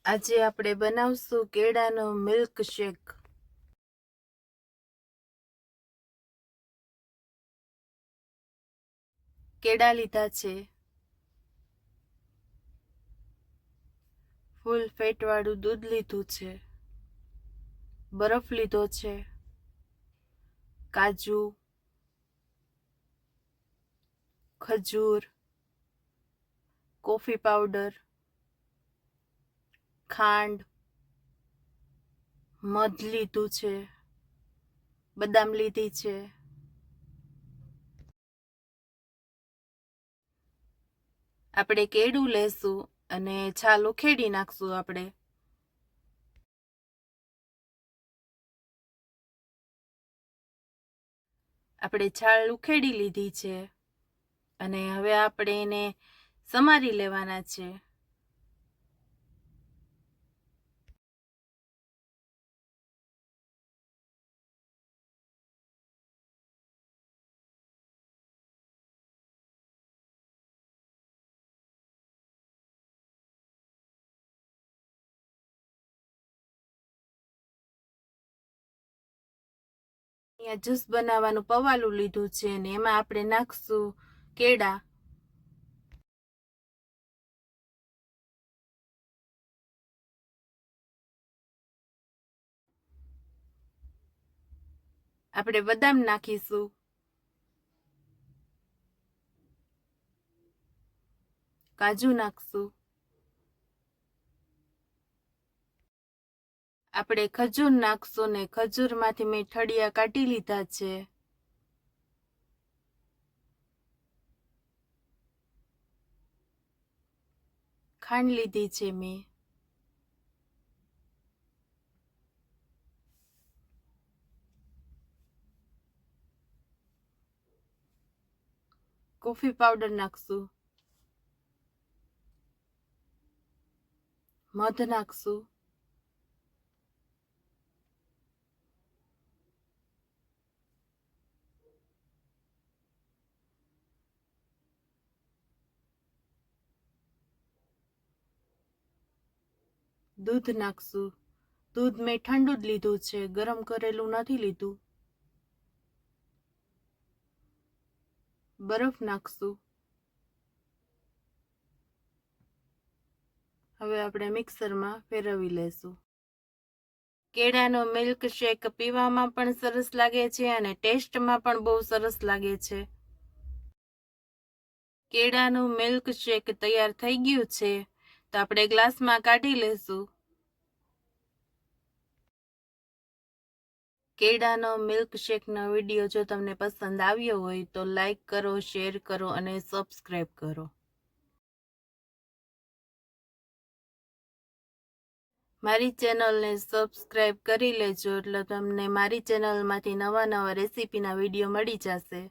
આજે આપણે બનાવશું કેળાનો મિલ્ક શેક। કેળા લીધા છે, ફૂલ ફેટવાળું દૂધ લીધું છે, બરફ લીધો છે, કાજુ, ખજૂર, કોફી પાવડર, ખાંડ, મધ લીધું છે, બદામ લીધી છે। આપણે કેળું લેશું અને છાલ ઉખેડી નાખશું। આપણે છાલ ઉખેડી લીધી છે અને હવે આપણે એને સમારી લેવાના છે। અહીંયા જ્યુસ બનાવવાનું પવાલું લીધું છે અને એમાં આપણે નાખશું કેળા। આપણે બદામ નાખીશું, કાજુ નાખશું, આપણે ખજૂર નાખશું ને ખજૂરમાંથી મેં ઠળિયા કાઢી લીધા છે। ખાંડ લીધી છે મેં, કોફી પાવડર નાખશું, મધ નાખશું, દૂધ નાખશું। દૂધ મેં ઠંડુ જ લીધું છે, ગરમ કરેલું નથી લીધું। બરફ નાખશું। હવે આપણે મિક્સરમાં ફેરવી લેશું। કેળાનો મિલ્ક શેક પીવામાં પણ સરસ લાગે છે અને ટેસ્ટમાં પણ બહુ સરસ લાગે છે। કેળાનું મિલ્ક શેક તૈયાર થઈ ગયું છે, તો આપણે ગ્લાસમાં કાઢી લેશું। કેળાનો મિલ્ક શેકનો વિડીયો જો તમને પસંદ આવ્યો હોય તો લાઈક કરો, શેર કરો અને સબસ્ક્રાઈબ કરો। મારી ચેનલને સબસ્ક્રાઈબ કરી લેજો એટલે તમને મારી ચેનલમાંથી નવા રેસીપીના વિડીયો મળી જશે।